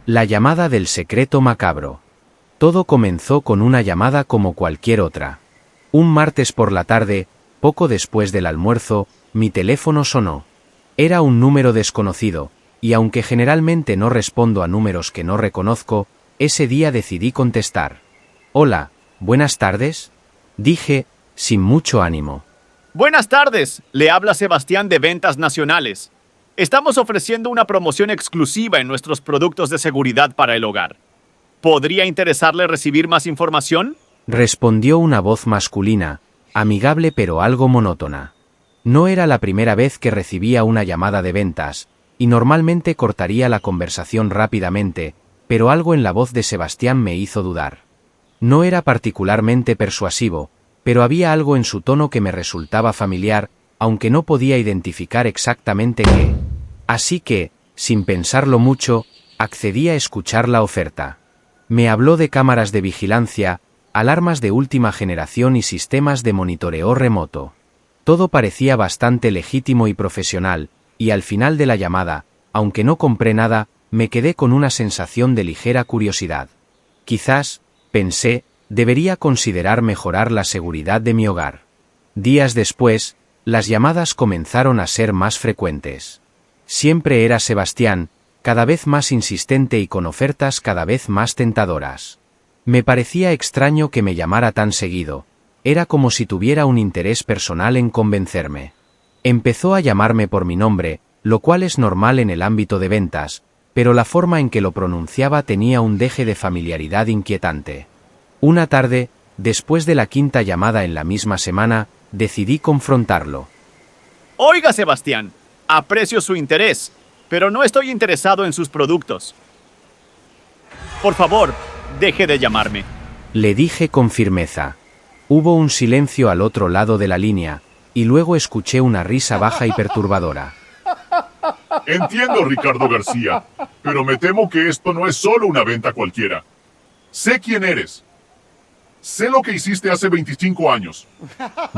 La llamada del secreto macabro. Todo comenzó con una llamada como cualquier otra. Un martes por la tarde, poco después del almuerzo, mi teléfono sonó. Era un número desconocido, y aunque generalmente no respondo a números que no reconozco, ese día decidí contestar. Hola, buenas tardes, dije, sin mucho ánimo. Buenas tardes, le habla Sebastián de Ventas Nacionales. Estamos ofreciendo una promoción exclusiva en nuestros productos de seguridad para el hogar. ¿Podría interesarle recibir más información? Respondió una voz masculina, amigable pero algo monótona. No era la primera vez que recibía una llamada de ventas, y normalmente cortaría la conversación rápidamente, pero algo en la voz de Sebastián me hizo dudar. No era particularmente persuasivo, pero había algo en su tono que me resultaba familiar, aunque no podía identificar exactamente qué. Así que, sin pensarlo mucho, accedí a escuchar la oferta. Me habló de cámaras de vigilancia, alarmas de última generación y sistemas de monitoreo remoto. Todo parecía bastante legítimo y profesional, y al final de la llamada, aunque no compré nada, me quedé con una sensación de ligera curiosidad. Quizás, pensé, debería considerar mejorar la seguridad de mi hogar. Días después, las llamadas comenzaron a ser más frecuentes. Siempre era Sebastián, cada vez más insistente y con ofertas cada vez más tentadoras. Me parecía extraño que me llamara tan seguido, era como si tuviera un interés personal en convencerme. Empezó a llamarme por mi nombre, lo cual es normal en el ámbito de ventas, pero la forma en que lo pronunciaba tenía un deje de familiaridad inquietante. Una tarde, después de la quinta llamada en la misma semana, decidí confrontarlo. Oiga, Sebastián, aprecio su interés, pero no estoy interesado en sus productos. Por favor, deje de llamarme. Le dije con firmeza. Hubo un silencio al otro lado de la línea, y luego escuché una risa baja y perturbadora. Entiendo, Ricardo García, pero me temo que esto no es solo una venta cualquiera. Sé quién eres. Sé lo que hiciste hace 25 años.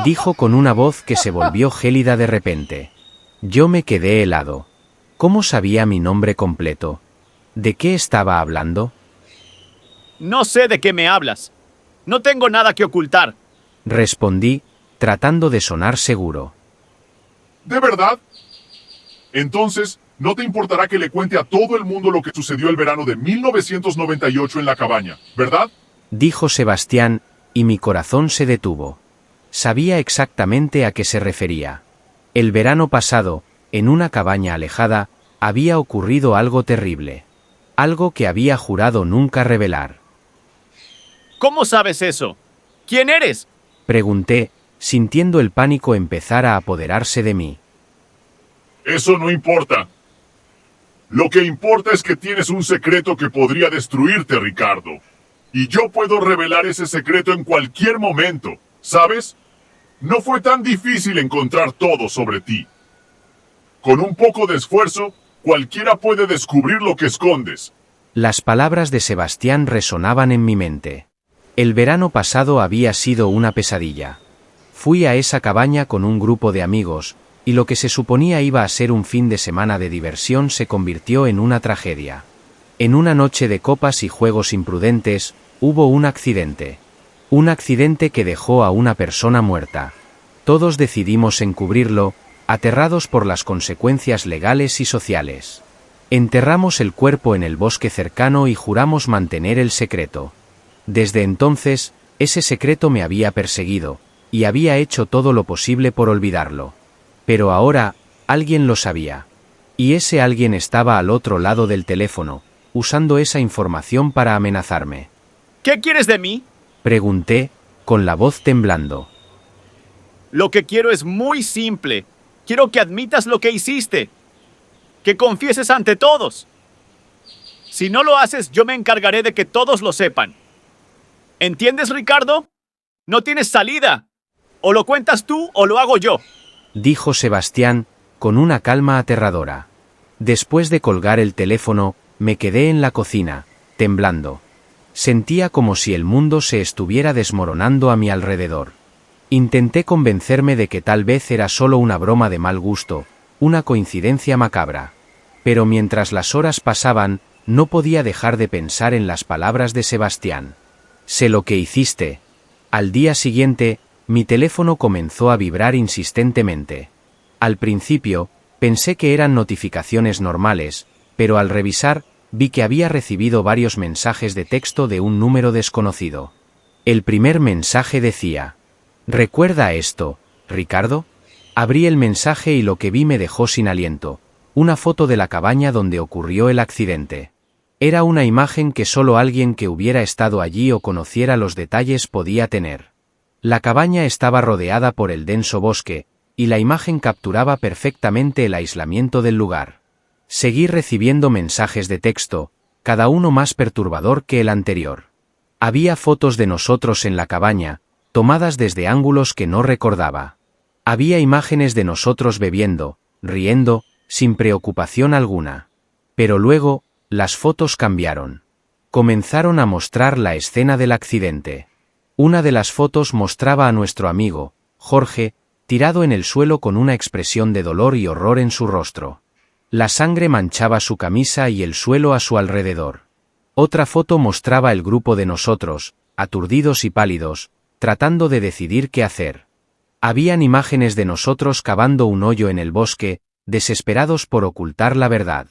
Dijo con una voz que se volvió gélida de repente. Yo me quedé helado. ¿Cómo sabía mi nombre completo? ¿De qué estaba hablando? No sé de qué me hablas. No tengo nada que ocultar. Respondí, tratando de sonar seguro. ¿De verdad? Entonces, no te importará que le cuente a todo el mundo lo que sucedió el verano de 1998 en la cabaña, ¿verdad? Dijo Sebastián, y mi corazón se detuvo. Sabía exactamente a qué se refería. El verano pasado, en una cabaña alejada, había ocurrido algo terrible. Algo que había jurado nunca revelar. ¿Cómo sabes eso? ¿Quién eres? Pregunté, sintiendo el pánico empezar a apoderarse de mí. Eso no importa. Lo que importa es que tienes un secreto que podría destruirte, Ricardo. Y yo puedo revelar ese secreto en cualquier momento, ¿sabes? No fue tan difícil encontrar todo sobre ti. Con un poco de esfuerzo, cualquiera puede descubrir lo que escondes. Las palabras de Sebastián resonaban en mi mente. El verano pasado había sido una pesadilla. Fui a esa cabaña con un grupo de amigos, y lo que se suponía iba a ser un fin de semana de diversión se convirtió en una tragedia. En una noche de copas y juegos imprudentes, hubo un accidente. Un accidente que dejó a una persona muerta. Todos decidimos encubrirlo, aterrados por las consecuencias legales y sociales. Enterramos el cuerpo en el bosque cercano y juramos mantener el secreto. Desde entonces, ese secreto me había perseguido, y había hecho todo lo posible por olvidarlo. Pero ahora, alguien lo sabía. Y ese alguien estaba al otro lado del teléfono, usando esa información para amenazarme. ¿Qué quieres de mí? Pregunté, con la voz temblando. Lo que quiero es muy simple. Quiero que admitas lo que hiciste. Que confieses ante todos. Si no lo haces, yo me encargaré de que todos lo sepan. ¿Entiendes, Ricardo? No tienes salida. O lo cuentas tú o lo hago yo. Dijo Sebastián, con una calma aterradora. Después de colgar el teléfono, me quedé en la cocina, temblando. Sentía como si el mundo se estuviera desmoronando a mi alrededor. Intenté convencerme de que tal vez era solo una broma de mal gusto, una coincidencia macabra. Pero mientras las horas pasaban, no podía dejar de pensar en las palabras de Sebastián. Sé lo que hiciste. Al día siguiente, mi teléfono comenzó a vibrar insistentemente. Al principio, pensé que eran notificaciones normales, pero al revisar, vi que había recibido varios mensajes de texto de un número desconocido. El primer mensaje decía: «¿Recuerda esto, Ricardo?». Abrí el mensaje y lo que vi me dejó sin aliento. Una foto de la cabaña donde ocurrió el accidente. Era una imagen que solo alguien que hubiera estado allí o conociera los detalles podía tener. La cabaña estaba rodeada por el denso bosque, y la imagen capturaba perfectamente el aislamiento del lugar. Seguí recibiendo mensajes de texto, cada uno más perturbador que el anterior. Había fotos de nosotros en la cabaña, tomadas desde ángulos que no recordaba. Había imágenes de nosotros bebiendo, riendo, sin preocupación alguna. Pero luego, las fotos cambiaron. Comenzaron a mostrar la escena del accidente. Una de las fotos mostraba a nuestro amigo, Jorge, tirado en el suelo con una expresión de dolor y horror en su rostro. La sangre manchaba su camisa y el suelo a su alrededor. Otra foto mostraba el grupo de nosotros, aturdidos y pálidos, tratando de decidir qué hacer. Habían imágenes de nosotros cavando un hoyo en el bosque, desesperados por ocultar la verdad.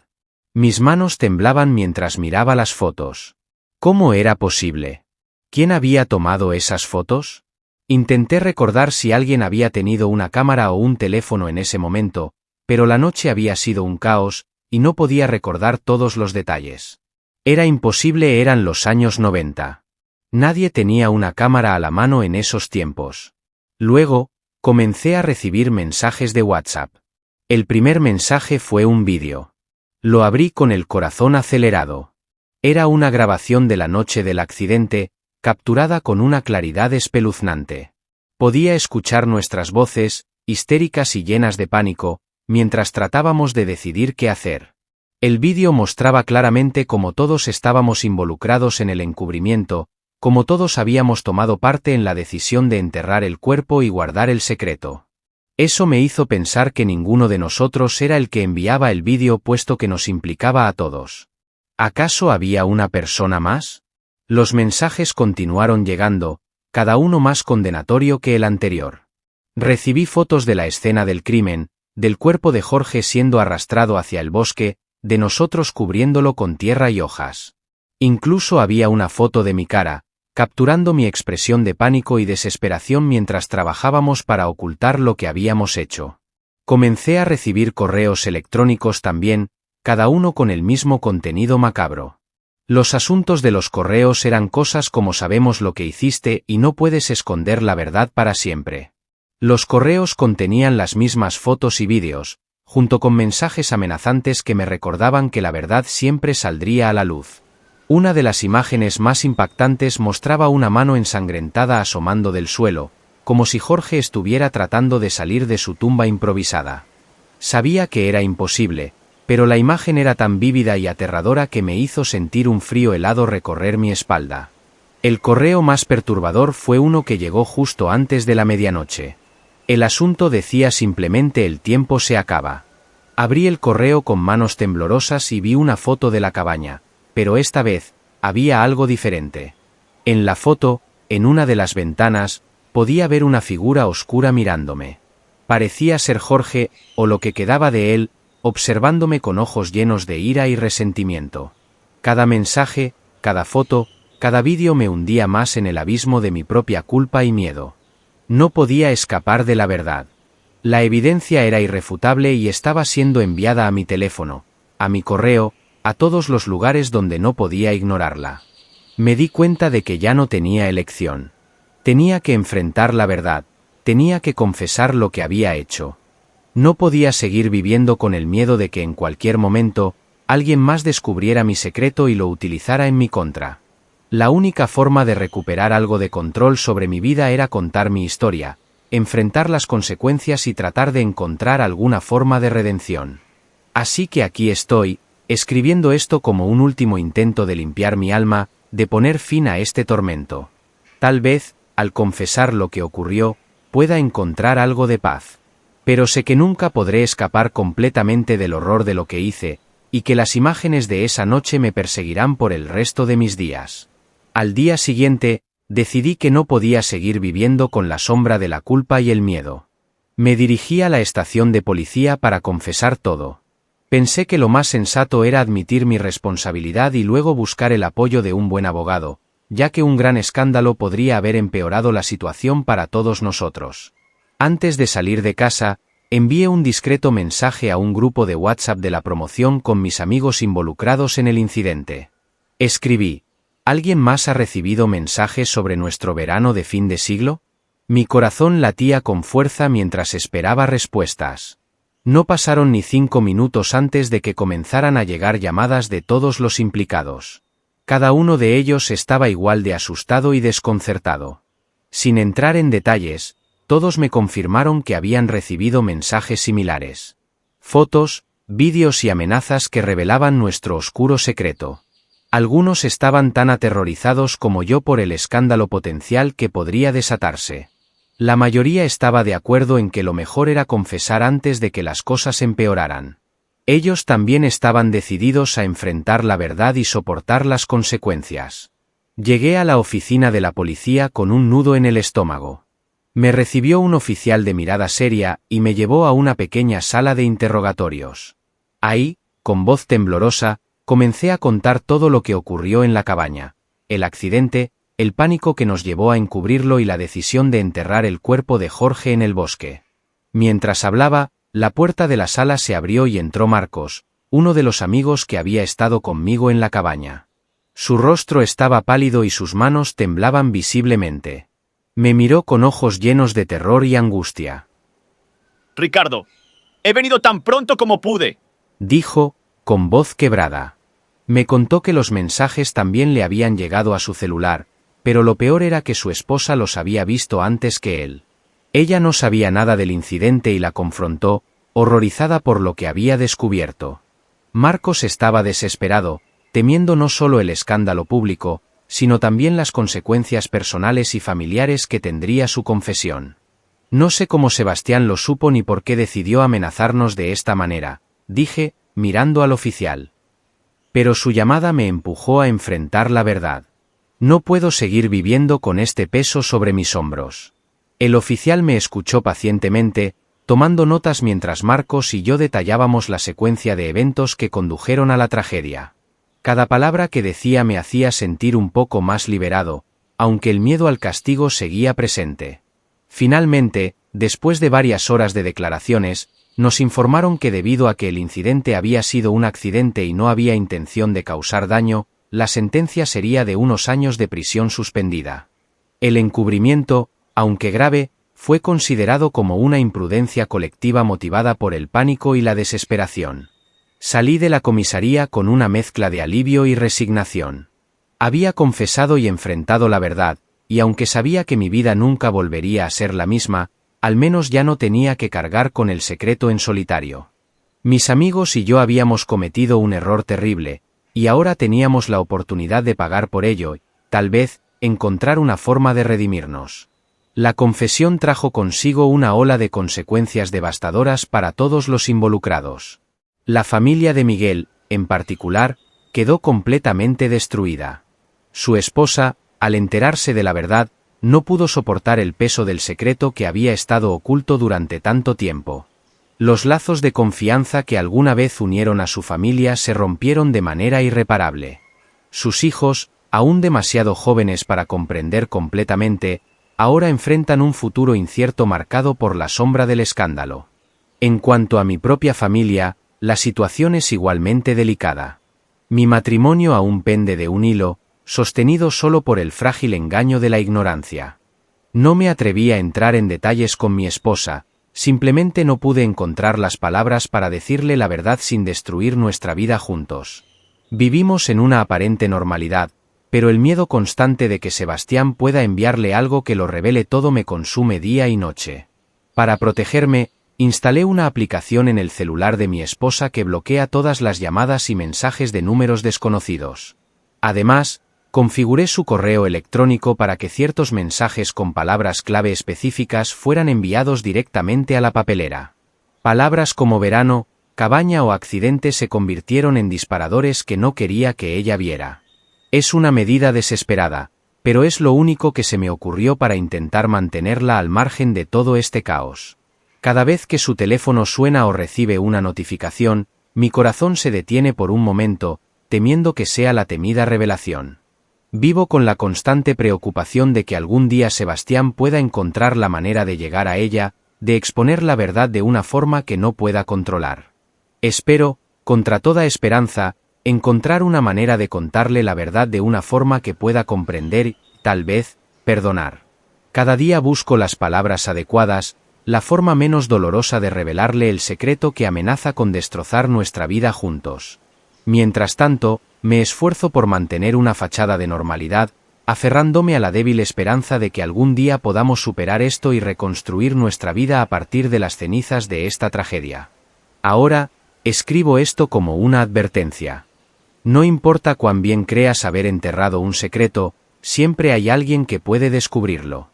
Mis manos temblaban mientras miraba las fotos. ¿Cómo era posible? ¿Quién había tomado esas fotos? Intenté recordar si alguien había tenido una cámara o un teléfono en ese momento, pero la noche había sido un caos, y no podía recordar todos los detalles. Era imposible, eran los años 90. Nadie tenía una cámara a la mano en esos tiempos. Luego, comencé a recibir mensajes de WhatsApp. El primer mensaje fue un vídeo. Lo abrí con el corazón acelerado. Era una grabación de la noche del accidente, capturada con una claridad espeluznante. Podía escuchar nuestras voces, histéricas y llenas de pánico, mientras tratábamos de decidir qué hacer. El vídeo mostraba claramente cómo todos estábamos involucrados en el encubrimiento, cómo todos habíamos tomado parte en la decisión de enterrar el cuerpo y guardar el secreto. Eso me hizo pensar que ninguno de nosotros era el que enviaba el vídeo, puesto que nos implicaba a todos. ¿Acaso había una persona más? Los mensajes continuaron llegando, cada uno más condenatorio que el anterior. Recibí fotos de la escena del crimen, del cuerpo de Jorge siendo arrastrado hacia el bosque, de nosotros cubriéndolo con tierra y hojas. Incluso había una foto de mi cara, capturando mi expresión de pánico y desesperación mientras trabajábamos para ocultar lo que habíamos hecho. Comencé a recibir correos electrónicos también, cada uno con el mismo contenido macabro. Los asuntos de los correos eran cosas como: sabemos lo que hiciste y no puedes esconder la verdad para siempre. Los correos contenían las mismas fotos y vídeos, junto con mensajes amenazantes que me recordaban que la verdad siempre saldría a la luz. Una de las imágenes más impactantes mostraba una mano ensangrentada asomando del suelo, como si Jorge estuviera tratando de salir de su tumba improvisada. Sabía que era imposible, pero la imagen era tan vívida y aterradora que me hizo sentir un frío helado recorrer mi espalda. El correo más perturbador fue uno que llegó justo antes de la medianoche. El asunto decía simplemente: el tiempo se acaba. Abrí el correo con manos temblorosas y vi una foto de la cabaña. Pero esta vez, había algo diferente. En la foto, en una de las ventanas, podía ver una figura oscura mirándome. Parecía ser Jorge, o lo que quedaba de él, observándome con ojos llenos de ira y resentimiento. Cada mensaje, cada foto, cada vídeo me hundía más en el abismo de mi propia culpa y miedo. No podía escapar de la verdad. La evidencia era irrefutable y estaba siendo enviada a mi teléfono, a mi correo, a todos los lugares donde no podía ignorarla. Me di cuenta de que ya no tenía elección. Tenía que enfrentar la verdad, tenía que confesar lo que había hecho. No podía seguir viviendo con el miedo de que en cualquier momento, alguien más descubriera mi secreto y lo utilizara en mi contra. La única forma de recuperar algo de control sobre mi vida era contar mi historia, enfrentar las consecuencias y tratar de encontrar alguna forma de redención. Así que aquí estoy, escribiendo esto como un último intento de limpiar mi alma, de poner fin a este tormento. Tal vez, al confesar lo que ocurrió, pueda encontrar algo de paz. Pero sé que nunca podré escapar completamente del horror de lo que hice, y que las imágenes de esa noche me perseguirán por el resto de mis días. Al día siguiente, decidí que no podía seguir viviendo con la sombra de la culpa y el miedo. Me dirigí a la estación de policía para confesar todo. Pensé que lo más sensato era admitir mi responsabilidad y luego buscar el apoyo de un buen abogado, ya que un gran escándalo podría haber empeorado la situación para todos nosotros. Antes de salir de casa, envié un discreto mensaje a un grupo de WhatsApp de la promoción con mis amigos involucrados en el incidente. Escribí: ¿alguien más ha recibido mensajes sobre nuestro verano de fin de siglo? Mi corazón latía con fuerza mientras esperaba respuestas. No pasaron ni 5 minutos antes de que comenzaran a llegar llamadas de todos los implicados. Cada uno de ellos estaba igual de asustado y desconcertado. Sin entrar en detalles, todos me confirmaron que habían recibido mensajes similares. Fotos, vídeos y amenazas que revelaban nuestro oscuro secreto. Algunos estaban tan aterrorizados como yo por el escándalo potencial que podría desatarse. La mayoría estaba de acuerdo en que lo mejor era confesar antes de que las cosas empeoraran. Ellos también estaban decididos a enfrentar la verdad y soportar las consecuencias. Llegué a la oficina de la policía con un nudo en el estómago. Me recibió un oficial de mirada seria y me llevó a una pequeña sala de interrogatorios. Ahí, con voz temblorosa, comencé a contar todo lo que ocurrió en la cabaña: el accidente, el pánico que nos llevó a encubrirlo y la decisión de enterrar el cuerpo de Jorge en el bosque. Mientras hablaba, la puerta de la sala se abrió y entró Marcos, uno de los amigos que había estado conmigo en la cabaña. Su rostro estaba pálido y sus manos temblaban visiblemente. Me miró con ojos llenos de terror y angustia. Ricardo, he venido tan pronto como pude, dijo, con voz quebrada. Me contó que los mensajes también le habían llegado a su celular, pero lo peor era que su esposa los había visto antes que él. Ella no sabía nada del incidente y la confrontó, horrorizada por lo que había descubierto. Marcos estaba desesperado, temiendo no solo el escándalo público, sino también las consecuencias personales y familiares que tendría su confesión. No sé cómo Sebastián lo supo ni por qué decidió amenazarnos de esta manera, dije, mirando al oficial. Pero su llamada me empujó a enfrentar la verdad. No puedo seguir viviendo con este peso sobre mis hombros. El oficial me escuchó pacientemente, tomando notas mientras Marcos y yo detallábamos la secuencia de eventos que condujeron a la tragedia. Cada palabra que decía me hacía sentir un poco más liberado, aunque el miedo al castigo seguía presente. Finalmente, después de varias horas de declaraciones, nos informaron que debido a que el incidente había sido un accidente y no había intención de causar daño, la sentencia sería de unos años de prisión suspendida. El encubrimiento, aunque grave, fue considerado como una imprudencia colectiva motivada por el pánico y la desesperación. Salí de la comisaría con una mezcla de alivio y resignación. Había confesado y enfrentado la verdad, y aunque sabía que mi vida nunca volvería a ser la misma, al menos ya no tenía que cargar con el secreto en solitario. Mis amigos y yo habíamos cometido un error terrible, y ahora teníamos la oportunidad de pagar por ello, tal vez, encontrar una forma de redimirnos. La confesión trajo consigo una ola de consecuencias devastadoras para todos los involucrados. La familia de Miguel, en particular, quedó completamente destruida. Su esposa, al enterarse de la verdad, no pudo soportar el peso del secreto que había estado oculto durante tanto tiempo. Los lazos de confianza que alguna vez unieron a su familia se rompieron de manera irreparable. Sus hijos, aún demasiado jóvenes para comprender completamente, ahora enfrentan un futuro incierto marcado por la sombra del escándalo. En cuanto a mi propia familia, la situación es igualmente delicada. Mi matrimonio aún pende de un hilo, sostenido solo por el frágil engaño de la ignorancia. No me atreví a entrar en detalles con mi esposa, simplemente no pude encontrar las palabras para decirle la verdad sin destruir nuestra vida juntos. Vivimos en una aparente normalidad, pero el miedo constante de que Sebastián pueda enviarle algo que lo revele todo me consume día y noche. Para protegerme, instalé una aplicación en el celular de mi esposa que bloquea todas las llamadas y mensajes de números desconocidos. Además, configuré su correo electrónico para que ciertos mensajes con palabras clave específicas fueran enviados directamente a la papelera. Palabras como verano, cabaña o accidente se convirtieron en disparadores que no quería que ella viera. Es una medida desesperada, pero es lo único que se me ocurrió para intentar mantenerla al margen de todo este caos. Cada vez que su teléfono suena o recibe una notificación, mi corazón se detiene por un momento, temiendo que sea la temida revelación. Vivo con la constante preocupación de que algún día Sebastián pueda encontrar la manera de llegar a ella, de exponer la verdad de una forma que no pueda controlar. Espero, contra toda esperanza, encontrar una manera de contarle la verdad de una forma que pueda comprender y, tal vez, perdonar. Cada día busco las palabras adecuadas, la forma menos dolorosa de revelarle el secreto que amenaza con destrozar nuestra vida juntos. Mientras tanto, me esfuerzo por mantener una fachada de normalidad, aferrándome a la débil esperanza de que algún día podamos superar esto y reconstruir nuestra vida a partir de las cenizas de esta tragedia. Ahora, escribo esto como una advertencia. No importa cuán bien creas haber enterrado un secreto, siempre hay alguien que puede descubrirlo.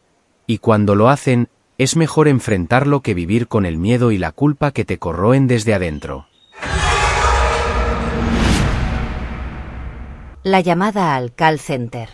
Y cuando lo hacen, es mejor enfrentarlo que vivir con el miedo y la culpa que te corroen desde adentro. La llamada al call center.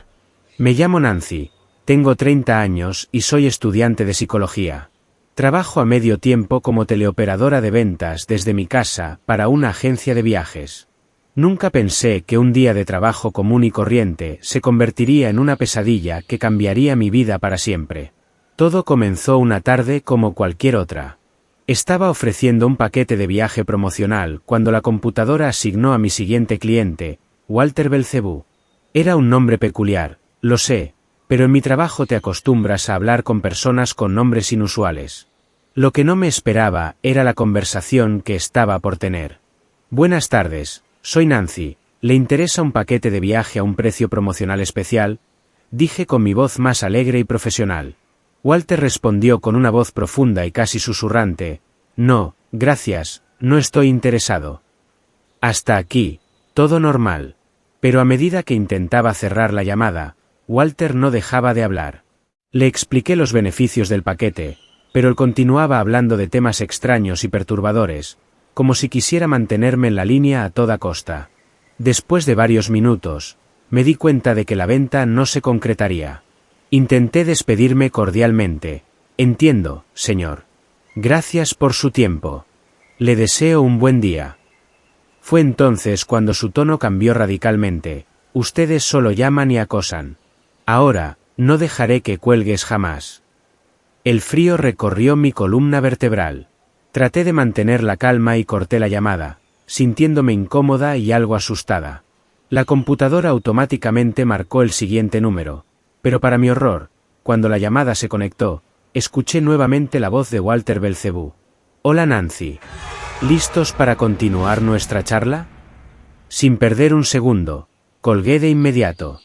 Me llamo Nancy, tengo 30 años y soy estudiante de psicología. Trabajo a medio tiempo como teleoperadora de ventas desde mi casa para una agencia de viajes. Nunca pensé que un día de trabajo común y corriente se convertiría en una pesadilla que cambiaría mi vida para siempre. Todo comenzó una tarde como cualquier otra. Estaba ofreciendo un paquete de viaje promocional cuando la computadora asignó a mi siguiente cliente, Walter Belcebú. Era un nombre peculiar, lo sé, pero en mi trabajo te acostumbras a hablar con personas con nombres inusuales. Lo que no me esperaba era la conversación que estaba por tener. Buenas tardes, soy Nancy, ¿le interesa un paquete de viaje a un precio promocional especial? Dije con mi voz más alegre y profesional. Walter respondió con una voz profunda y casi susurrante, no, gracias, no estoy interesado. Hasta aquí, todo normal. Pero a medida que intentaba cerrar la llamada, Walter no dejaba de hablar. Le expliqué los beneficios del paquete, pero él continuaba hablando de temas extraños y perturbadores, como si quisiera mantenerme en la línea a toda costa. Después de varios minutos, me di cuenta de que la venta no se concretaría. Intenté despedirme cordialmente. Entiendo, señor. Gracias por su tiempo. Le deseo un buen día. Fue entonces cuando su tono cambió radicalmente. Ustedes solo llaman y acosan. Ahora, no dejaré que cuelgues jamás. El frío recorrió mi columna vertebral. Traté de mantener la calma y corté la llamada, sintiéndome incómoda y algo asustada. La computadora automáticamente marcó el siguiente número, pero para mi horror, cuando la llamada se conectó, escuché nuevamente la voz de Walter Belcebú. Hola Nancy. ¿Listos para continuar nuestra charla? Sin perder un segundo, colgué de inmediato.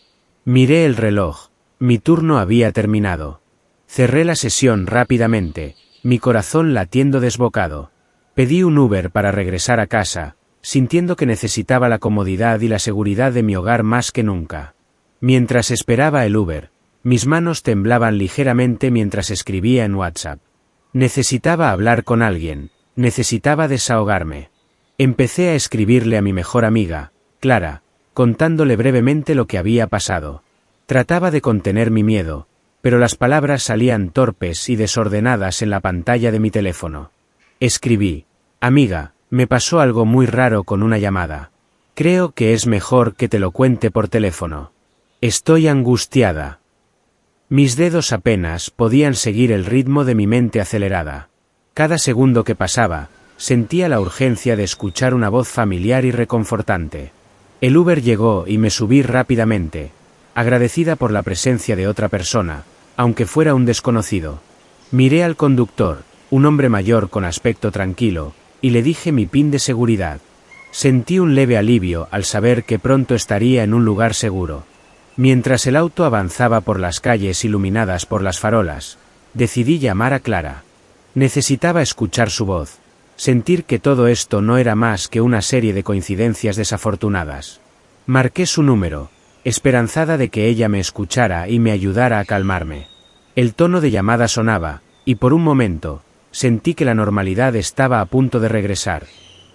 Miré el reloj, mi turno había terminado. Cerré la sesión rápidamente, mi corazón latiendo desbocado. Pedí un Uber para regresar a casa, sintiendo que necesitaba la comodidad y la seguridad de mi hogar más que nunca. Mientras esperaba el Uber, mis manos temblaban ligeramente mientras escribía en WhatsApp. Necesitaba hablar con alguien, necesitaba desahogarme. Empecé a escribirle a mi mejor amiga, Clara, contándole brevemente lo que había pasado. Trataba de contener mi miedo, pero las palabras salían torpes y desordenadas en la pantalla de mi teléfono. Escribí, amiga, me pasó algo muy raro con una llamada. Creo que es mejor que te lo cuente por teléfono. Estoy angustiada. Mis dedos apenas podían seguir el ritmo de mi mente acelerada. Cada segundo que pasaba, sentía la urgencia de escuchar una voz familiar y reconfortante. El Uber llegó y me subí rápidamente, agradecida por la presencia de otra persona, aunque fuera un desconocido. Miré al conductor, un hombre mayor con aspecto tranquilo, y le dije mi PIN de seguridad. Sentí un leve alivio al saber que pronto estaría en un lugar seguro. Mientras el auto avanzaba por las calles iluminadas por las farolas, decidí llamar a Clara. Necesitaba escuchar su voz, sentir que todo esto no era más que una serie de coincidencias desafortunadas. Marqué su número, esperanzada de que ella me escuchara y me ayudara a calmarme. El tono de llamada sonaba, y por un momento, sentí que la normalidad estaba a punto de regresar.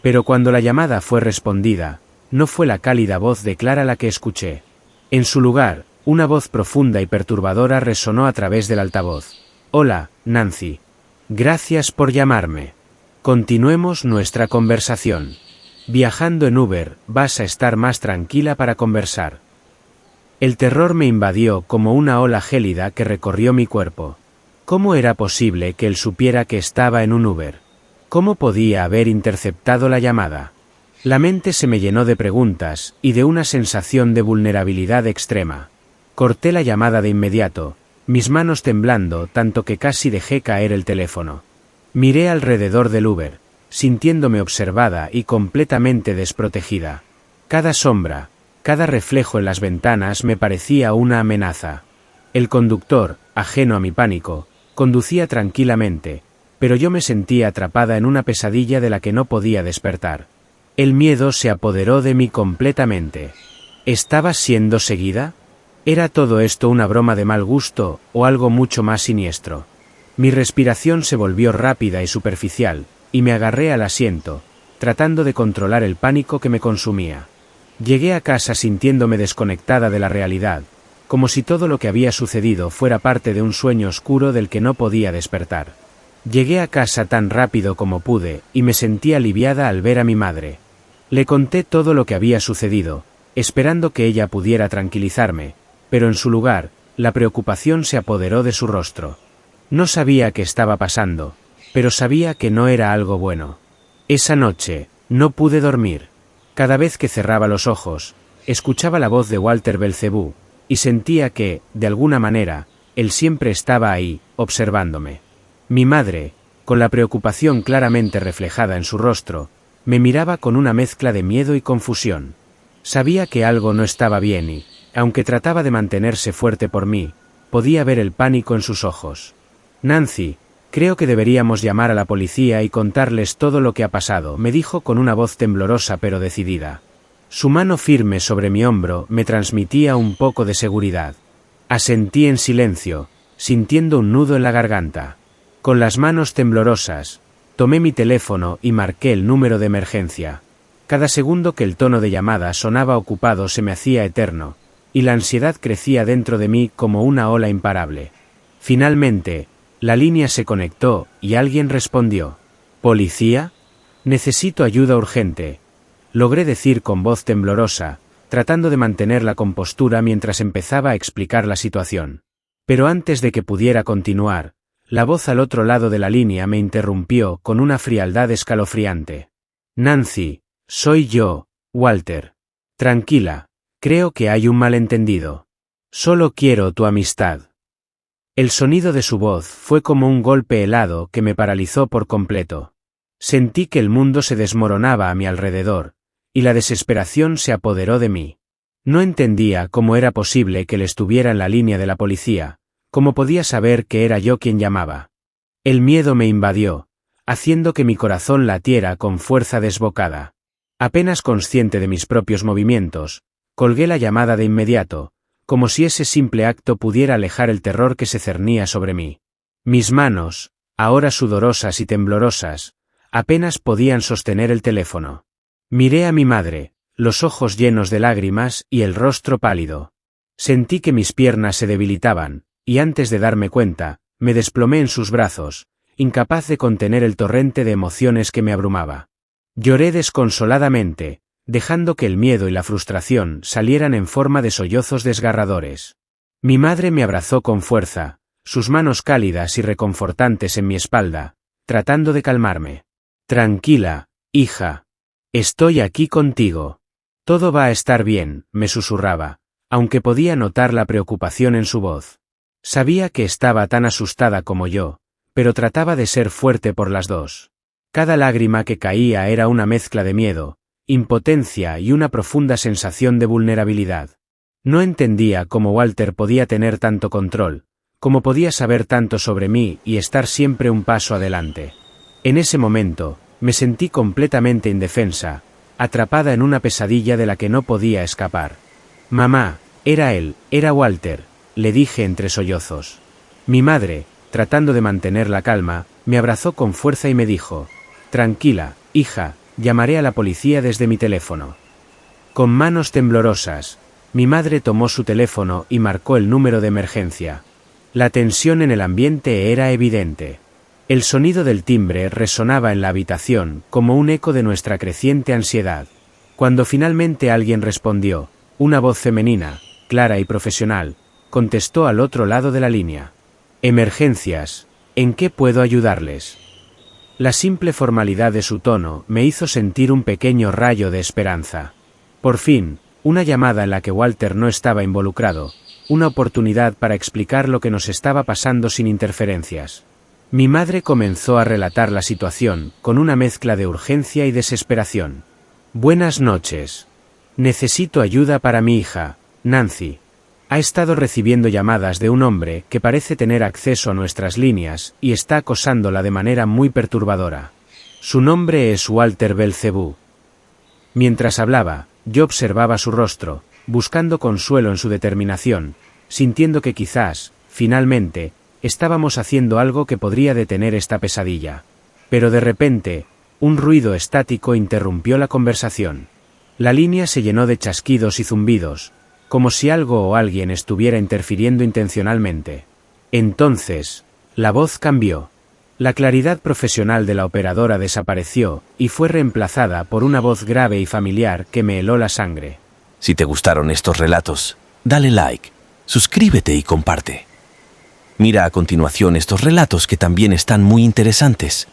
Pero cuando la llamada fue respondida, no fue la cálida voz de Clara la que escuché. En su lugar, una voz profunda y perturbadora resonó a través del altavoz. Hola, Nancy. Gracias por llamarme. Continuemos nuestra conversación. Viajando en Uber, vas a estar más tranquila para conversar. El terror me invadió como una ola gélida que recorrió mi cuerpo. ¿Cómo era posible que él supiera que estaba en un Uber? ¿Cómo podía haber interceptado la llamada? La mente se me llenó de preguntas y de una sensación de vulnerabilidad extrema. Corté la llamada de inmediato, mis manos temblando tanto que casi dejé caer el teléfono. Miré alrededor del Uber, sintiéndome observada y completamente desprotegida. Cada sombra, cada reflejo en las ventanas me parecía una amenaza. El conductor, ajeno a mi pánico, conducía tranquilamente, pero yo me sentía atrapada en una pesadilla de la que no podía despertar. El miedo se apoderó de mí completamente. ¿Estaba siendo seguida? ¿Era todo esto una broma de mal gusto o algo mucho más siniestro? Mi respiración se volvió rápida y superficial, y me agarré al asiento, tratando de controlar el pánico que me consumía. Llegué a casa sintiéndome desconectada de la realidad, como si todo lo que había sucedido fuera parte de un sueño oscuro del que no podía despertar. Llegué a casa tan rápido como pude, y me sentí aliviada al ver a mi madre. Le conté todo lo que había sucedido, esperando que ella pudiera tranquilizarme, pero en su lugar, la preocupación se apoderó de su rostro. No sabía qué estaba pasando, pero sabía que no era algo bueno. Esa noche, no pude dormir. Cada vez que cerraba los ojos, escuchaba la voz de Walter Belcebú, y sentía que, de alguna manera, él siempre estaba ahí, observándome. Mi madre, con la preocupación claramente reflejada en su rostro, me miraba con una mezcla de miedo y confusión. Sabía que algo no estaba bien y, aunque trataba de mantenerse fuerte por mí, podía ver el pánico en sus ojos. Nancy, creo que deberíamos llamar a la policía y contarles todo lo que ha pasado, me dijo con una voz temblorosa pero decidida. Su mano firme sobre mi hombro me transmitía un poco de seguridad. Asentí en silencio, sintiendo un nudo en la garganta. Con las manos temblorosas, tomé mi teléfono y marqué el número de emergencia. Cada segundo que el tono de llamada sonaba ocupado se me hacía eterno, y la ansiedad crecía dentro de mí como una ola imparable. Finalmente, la línea se conectó y alguien respondió. ¿Policía? Necesito ayuda urgente. Logré decir con voz temblorosa, tratando de mantener la compostura mientras empezaba a explicar la situación. Pero antes de que pudiera continuar, la voz al otro lado de la línea me interrumpió con una frialdad escalofriante. Nancy, soy yo, Walter. Tranquila, creo que hay un malentendido. Solo quiero tu amistad. El sonido de su voz fue como un golpe helado que me paralizó por completo. Sentí que el mundo se desmoronaba a mi alrededor, y la desesperación se apoderó de mí. No entendía cómo era posible que él estuviera en la línea de la policía, cómo podía saber que era yo quien llamaba. El miedo me invadió, haciendo que mi corazón latiera con fuerza desbocada. Apenas consciente de mis propios movimientos, colgué la llamada de inmediato, como si ese simple acto pudiera alejar el terror que se cernía sobre mí. Mis manos, ahora sudorosas y temblorosas, apenas podían sostener el teléfono. Miré a mi madre, los ojos llenos de lágrimas y el rostro pálido. Sentí que mis piernas se debilitaban, y antes de darme cuenta, me desplomé en sus brazos, incapaz de contener el torrente de emociones que me abrumaba. Lloré desconsoladamente, dejando que el miedo y la frustración salieran en forma de sollozos desgarradores. Mi madre me abrazó con fuerza, sus manos cálidas y reconfortantes en mi espalda, tratando de calmarme. Tranquila, hija. Estoy aquí contigo. Todo va a estar bien, me susurraba, aunque podía notar la preocupación en su voz. Sabía que estaba tan asustada como yo, pero trataba de ser fuerte por las dos. Cada lágrima que caía era una mezcla de miedo, impotencia y una profunda sensación de vulnerabilidad. No entendía cómo Walter podía tener tanto control, cómo podía saber tanto sobre mí y estar siempre un paso adelante. En ese momento, me sentí completamente indefensa, atrapada en una pesadilla de la que no podía escapar. Mamá, era él, era Walter, le dije entre sollozos. Mi madre, tratando de mantener la calma, me abrazó con fuerza y me dijo, tranquila, hija, Llamaré a la policía desde mi teléfono. Con manos temblorosas, mi madre tomó su teléfono y marcó el número de emergencia. La tensión en el ambiente era evidente. El sonido del timbre resonaba en la habitación como un eco de nuestra creciente ansiedad. Cuando finalmente alguien respondió, una voz femenina, clara y profesional, contestó al otro lado de la línea. Emergencias, ¿en qué puedo ayudarles? La simple formalidad de su tono me hizo sentir un pequeño rayo de esperanza. Por fin, una llamada en la que Walter no estaba involucrado, una oportunidad para explicar lo que nos estaba pasando sin interferencias. Mi madre comenzó a relatar la situación, con una mezcla de urgencia y desesperación. Buenas noches. Necesito ayuda para mi hija, Nancy. Ha estado recibiendo llamadas de un hombre que parece tener acceso a nuestras líneas y está acosándola de manera muy perturbadora. Su nombre es Walter Belcebú. Mientras hablaba, yo observaba su rostro, buscando consuelo en su determinación, sintiendo que quizás, finalmente, estábamos haciendo algo que podría detener esta pesadilla. Pero de repente, un ruido estático interrumpió la conversación. La línea se llenó de chasquidos y zumbidos, como si algo o alguien estuviera interfiriendo intencionalmente. Entonces, la voz cambió. La claridad profesional de la operadora desapareció y fue reemplazada por una voz grave y familiar que me heló la sangre. Si te gustaron estos relatos, dale like, suscríbete y comparte. Mira a continuación estos relatos que también están muy interesantes.